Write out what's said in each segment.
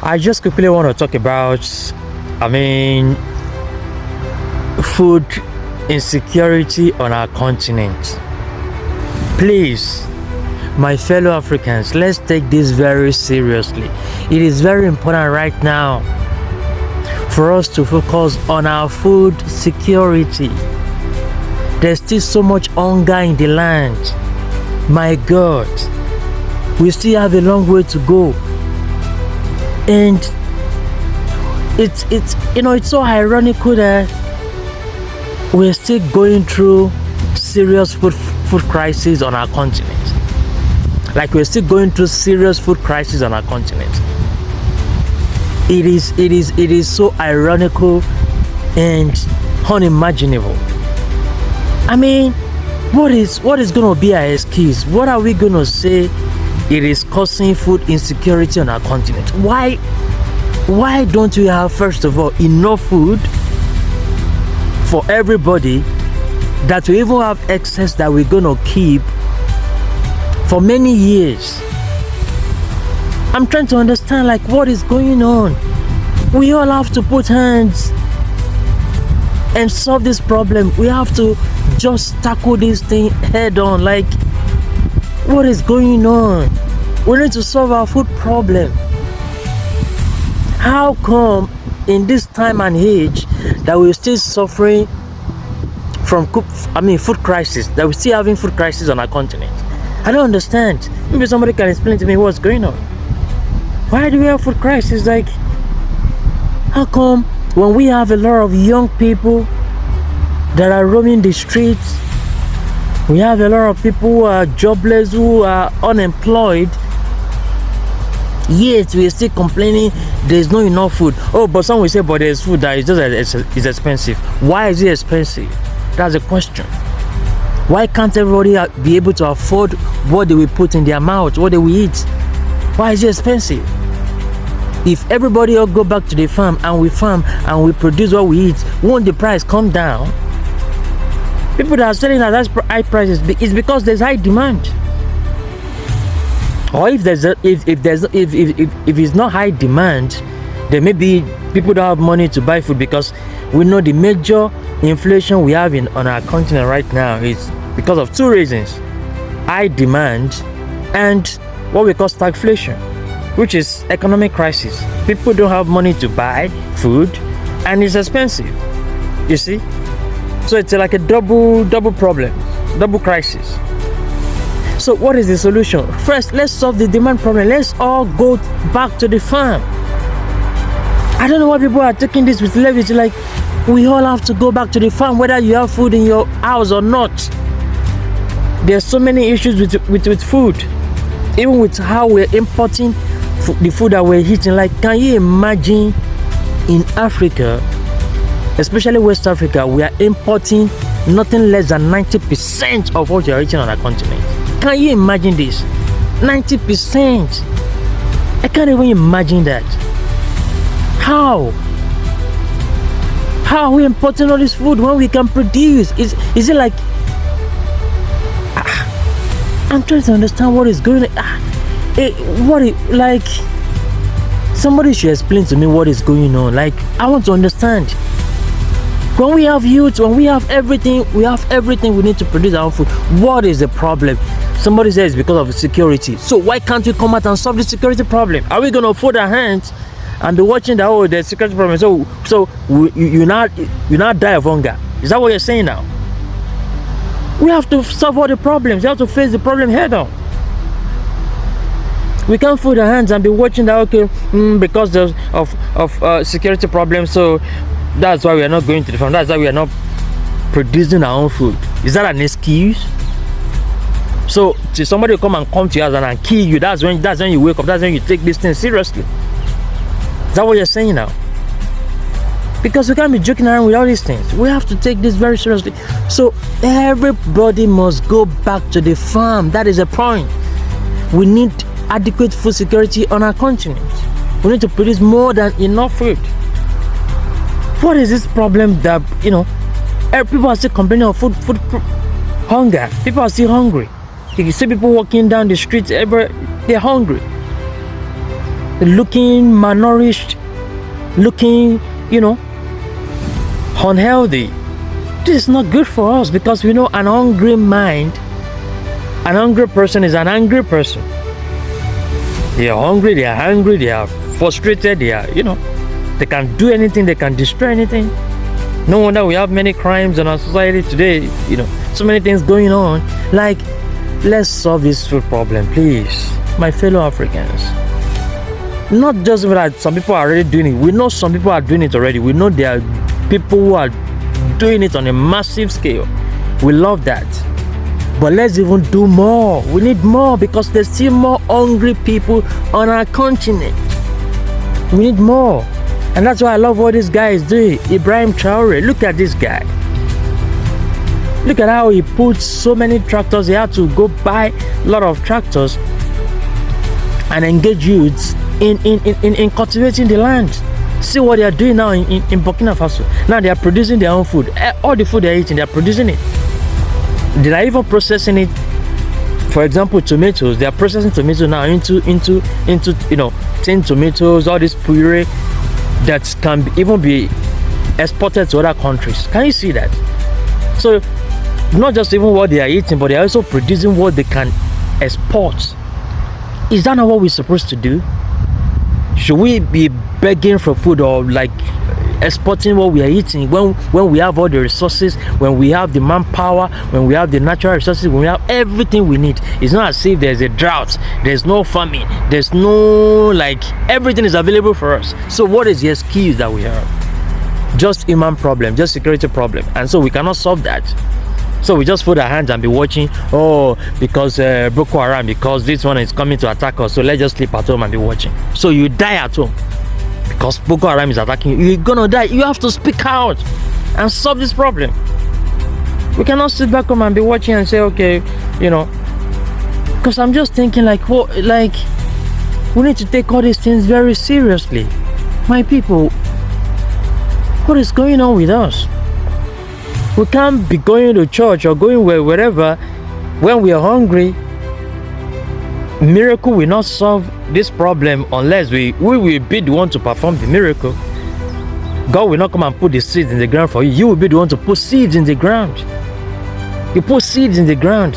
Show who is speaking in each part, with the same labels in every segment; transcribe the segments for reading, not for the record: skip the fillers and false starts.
Speaker 1: I just quickly want to talk about, I mean, food insecurity on our continent. Please, my fellow Africans, let's take this very seriously. It is very important right now for us to focus on our food security. There's still so much hunger in the land. My God, we still have a long way to go. And it's so ironical that we're still going through serious food crisis on our continent. Like we're still going through serious food crisis on our continent. It is so ironical and unimaginable. I mean, what is gonna be our excuse? What are we gonna say it is causing food insecurity on our continent? Why don't we have, first of all, enough food for everybody, that we even have excess that we're gonna keep for many years? I'm trying to understand, like, what is going on. We all have to put hands and solve this problem. We have to just tackle this thing head on. Like, what is going on? We need to solve our food problem. How come in this time and age that we're still suffering from food crisis, that we're still having food crisis on our continent? I don't understand. Maybe somebody can explain to me what's going on. Why do we have food crisis? Like, how come when we have a lot of young people that are roaming the streets, we have a lot of people who are jobless, who are unemployed, yet we are still complaining there's not enough food? Oh, but some will say, but there's food that is just it's expensive. Why is it expensive? That's a question. Why can't everybody be able to afford what they will put in their mouth, what they will eat? Why is it expensive? If everybody all go back to the farm and we produce what we eat, won't the price come down? People that are selling at high prices, it's because there's high demand. Or if it's not high demand, then maybe people don't have money to buy food, because we know the major inflation we have on our continent right now is because of two reasons: high demand and what we call stagflation, which is economic crisis. People don't have money to buy food and it's expensive. You see? So it's like a double problem, double crisis. So what is the solution? First, let's solve the demand problem. Let's all go back to the farm. I don't know why people are taking this with levity. Like, we all have to go back to the farm, whether you have food in your house or not. There's so many issues with food, even with how we're importing the food that we're eating. Like, can you imagine in Africa, especially West Africa, we are importing nothing less than 90% of what you're eating on our continent? Can you imagine this? 90%. I can't even imagine that. How are we importing all this food when we can produce? Is it like, I'm trying to understand what is going on. Somebody should explain to me what is going on. Like, I want to understand. When we have youth, when we have everything we need to produce our own food. What is the problem? Somebody says it's because of security. So why can't we come out and solve the security problem? Are we gonna fold our hands and be watching that, there's security problem, so you not die of hunger? Is that what you're saying now? We have to solve all the problems. We have to face the problem head on. We can't fold our hands and be watching that, because of security problems, so that's why we are not going to the farm. That's why we are not producing our own food. Is that an excuse? So somebody will come to you and kill you. That's when you wake up. That's when you take this thing seriously. Is that what you're saying now? Because we can't be joking around with all these things. We have to take this very seriously. So everybody must go back to the farm. That is the point. We need adequate food security on our continent. We need to produce more than enough food. What is this problem that, people are still complaining of food hunger? People are still hungry. You see people walking down the streets, they're hungry. looking malnourished, looking, unhealthy. This is not good for us, because we know an hungry mind, an hungry person is an angry person. They are hungry, they are angry, they are frustrated, they are, they can do anything, they can destroy anything. No wonder we have many crimes in our society today, so many things going on. Like, let's solve this food problem, please, my fellow Africans. Not just that some people are already doing it. We know some people are doing it already. We know there are people who are doing it on a massive scale. We love that. But let's even do more. We need more, because there's still more hungry people on our continent. We need more. And that's why I love what this guy is doing. Ibrahim Traore. Look at this guy. Look at how he puts so many tractors. He had to go buy a lot of tractors and engage youths in cultivating the land. See what they are doing now in Burkina Faso. Now they are producing their own food. All the food they are eating, they are producing it. They are even processing it. For example, tomatoes. They are processing tomatoes now into tinned tomatoes, all this puree that can even be exported to other countries. Can you see that? So not just even what they are eating, but they are also producing what they can export. Is that not what we're supposed to do? Should we be begging for food, or like exporting what we are eating, when we have all the resources, when we have the manpower, when we have the natural resources, when we have everything we need? It's not as if there's a drought, there's no famine, there's no, everything is available for us. So what is the excuse that we have? Just human problem, just security problem, and so we cannot solve that. So we just put our hands and be watching, because Boko Haram, because this one is coming to attack us, so let's just sleep at home and be watching. So you die at home because Boko Haram is attacking you. You're gonna die. You have to speak out and solve this problem. We cannot sit back home and be watching and say, okay, because I'm just thinking we need to take all these things very seriously. My people, what is going on with us? We can't be going to church or going wherever when we are hungry. Miracle will not solve this problem unless we will be the one to perform the miracle. God will not come and put the seeds in the ground for you. You will be the one to put seeds in the ground. You put seeds in the ground.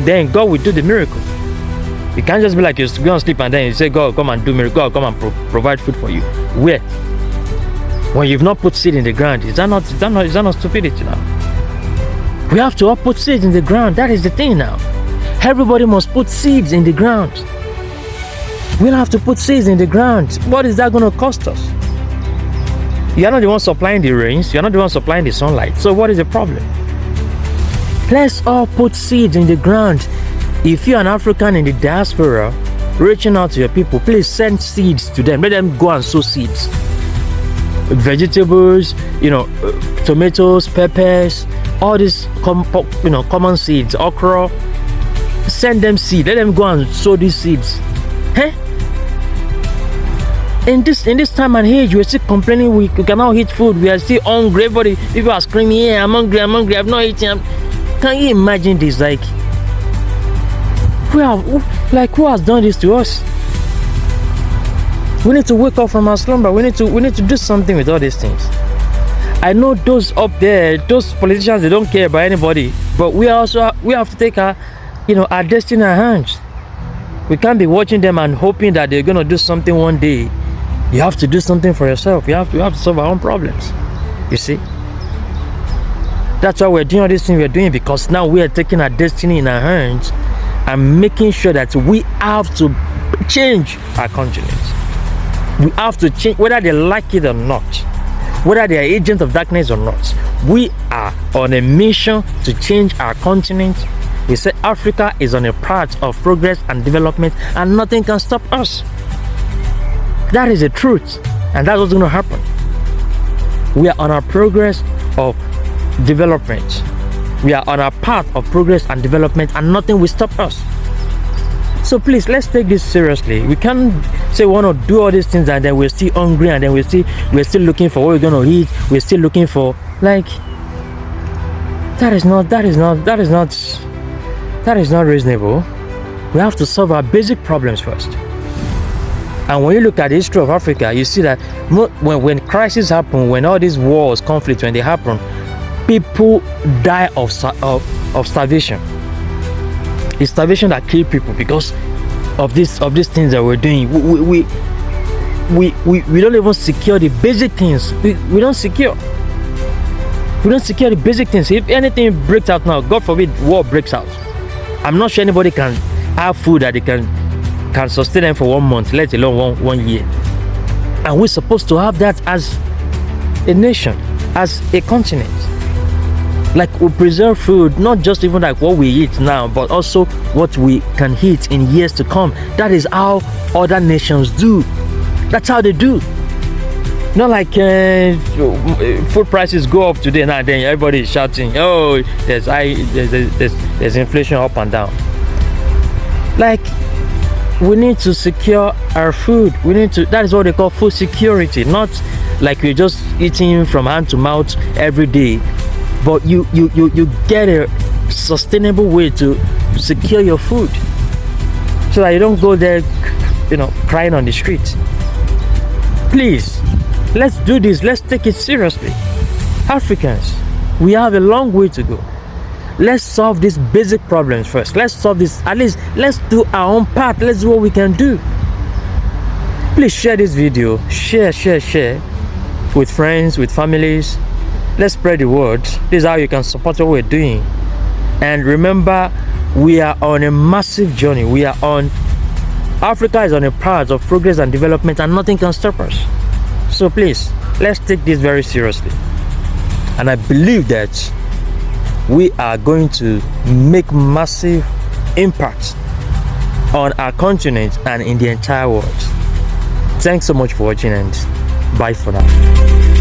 Speaker 1: Then God will do the miracle. You can't just be like you're going to sleep and then you say, God, come and do miracle. God, come and provide food for you. Where? When you've not put seed in the ground, is that not stupidity now? We have to all put seeds in the ground. That is the thing now. Everybody must put seeds in the ground. We'll have to put seeds in the ground. What is that going to cost us? You're not the one supplying the rains. You're not the one supplying the sunlight. So what is the problem? Let's all put seeds in the ground. If you're an African in the diaspora reaching out to your people, please send seeds to them. Let them go and sow seeds. Vegetables, tomatoes, peppers, all these common seeds, okra. Send them seed. Let them go and sow these seeds. In this time and age, we're still complaining we cannot eat food. We are still hungry. People are screaming, yeah, I'm hungry, I've not eaten. Can you imagine this? Who has done this to us? We need to wake up from our slumber. We need to do something with all these things. I know those up there, those politicians, they don't care about anybody, but we have to take our destiny in our hands. We can't be watching them and hoping that they're gonna do something one day. You have to do something for yourself. You have to solve our own problems. You see? That's why we're doing all these things we're doing, because now we are taking our destiny in our hands and making sure that we have to change our continent. We have to change, whether they like it or not, whether they are agents of darkness or not. We are on a mission to change our continent. We say Africa is on a path of progress and development, and nothing can stop us. That is the truth, and that's what's going to happen. We are on our progress of development. We are on our path of progress and development, and nothing will stop us. So please, let's take this seriously. We can't say we want to do all these things and then we're still hungry, and then we're still looking for what we're going to eat. We're still looking for, that is not reasonable. We have to solve our basic problems first. And when you look at the history of Africa, you see that when crises happen, when all these wars, conflicts, when they happen, people die of starvation. It's starvation that kills people because of these things that we're doing. We don't even secure the basic things. We don't secure the basic things. If anything breaks out now, God forbid war breaks out, I'm not sure anybody can have food that they can sustain them for 1 month, let alone one year. And we're supposed to have that as a nation, as a continent. Like, we preserve food, not just even like what we eat now, but also what we can eat in years to come. That is how other nations do. That's how they do. Not like food prices go up today now, then everybody is shouting, oh, there's inflation up and down. Like, we need to secure our food. That is what they call food security. Not like we're just eating from hand to mouth every day, but you get a sustainable way to secure your food, so that you don't go there, crying on the street. Please, let's do this. Let's take it seriously. Africans, we have a long way to go. Let's solve these basic problems first. Let's solve this. At least let's do our own part. Let's do what we can do. Please share this video. Share with friends, with families. Let's spread the word. This is how you can support what we're doing. And remember, we are on a massive journey. Africa is on a path of progress and development, and nothing can stop us. So please, let's take this very seriously. And I believe that we are going to make massive impact on our continent and in the entire world. Thanks so much for watching, and bye for now.